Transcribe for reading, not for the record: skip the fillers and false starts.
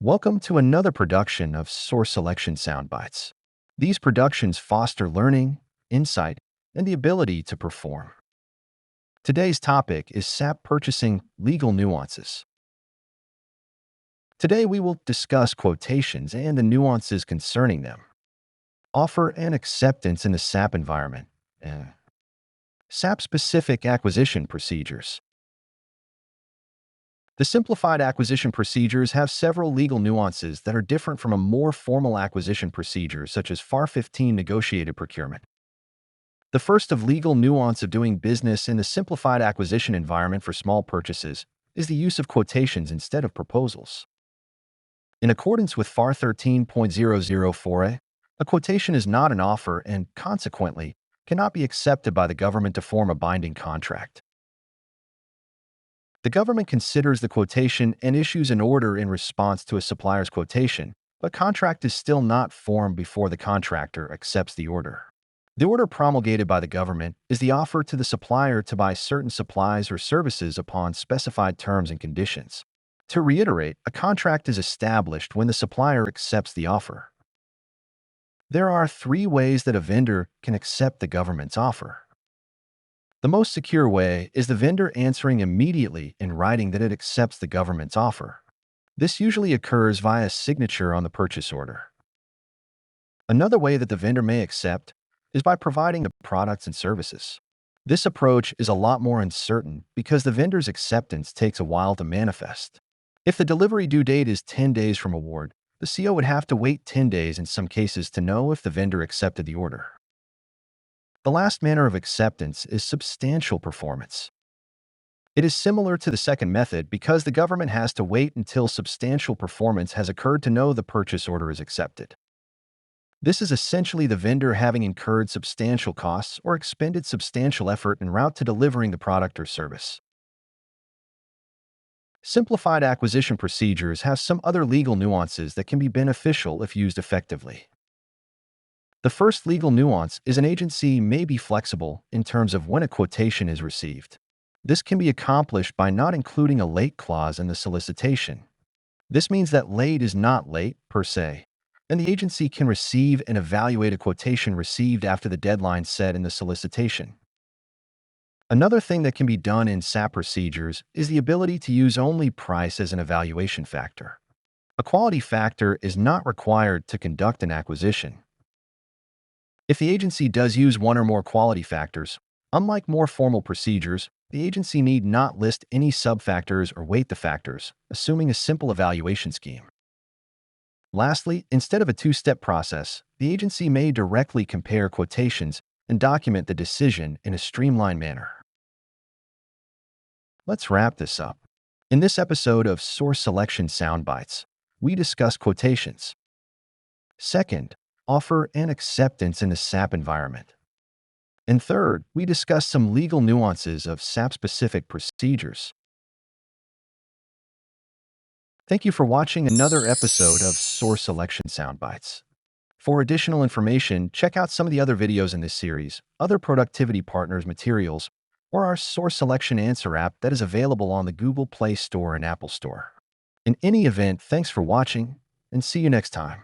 Welcome to another production of Source Selection Soundbites. These productions foster learning, insight, and the ability to perform. Today's topic is SAP purchasing legal nuances. Today we will discuss quotations and the nuances concerning them. Offer and acceptance in the SAP environment. SAP-Specific Acquisition Procedures. The simplified acquisition procedures have several legal nuances that are different from a more formal acquisition procedure such as FAR 15 negotiated procurement. The first of legal nuance of doing business in the simplified acquisition environment for small purchases is the use of quotations instead of proposals. In accordance with FAR 13.004a, a quotation is not an offer and, consequently, cannot be accepted by the government to form a binding contract. The government considers the quotation and issues an order in response to a supplier's quotation, but contract is still not formed before the contractor accepts the order. The order promulgated by the government is the offer to the supplier to buy certain supplies or services upon specified terms and conditions. To reiterate, a contract is established when the supplier accepts the offer. There are three ways that a vendor can accept the government's offer. The most secure way is the vendor answering immediately in writing that it accepts the government's offer. This usually occurs via signature on the purchase order. Another way that the vendor may accept is by providing the products and services. This approach is a lot more uncertain because the vendor's acceptance takes a while to manifest. If the delivery due date is 10 days from award, the CO would have to wait 10 days in some cases to know if the vendor accepted the order. The last manner of acceptance is substantial performance. It is similar to the second method because the government has to wait until substantial performance has occurred to know the purchase order is accepted. This is essentially the vendor having incurred substantial costs or expended substantial effort en route to delivering the product or service. Simplified acquisition procedures have some other legal nuances that can be beneficial if used effectively. The first legal nuance is an agency may be flexible in terms of when a quotation is received. This can be accomplished by not including a late clause in the solicitation. This means that late is not late, per se, and the agency can receive and evaluate a quotation received after the deadline set in the solicitation. Another thing that can be done in SAP procedures is the ability to use only price as an evaluation factor. A quality factor is not required to conduct an acquisition. If the agency does use one or more quality factors, unlike more formal procedures, the agency need not list any sub-factors or weight the factors, assuming a simple evaluation scheme. Lastly, instead of a two-step process, the agency may directly compare quotations and document the decision in a streamlined manner. Let's wrap this up. In this episode of Source Selection Soundbites, we discuss quotations. Second, offer and acceptance in the SAP environment. And third, we discuss some legal nuances of SAP-specific procedures. Thank you for watching another episode of Source Selection Soundbites. For additional information, check out some of the other videos in this series, other Productivity Partners materials, or our Source Selection Answer app that is available on the Google Play Store and Apple Store. In any event, thanks for watching, and see you next time.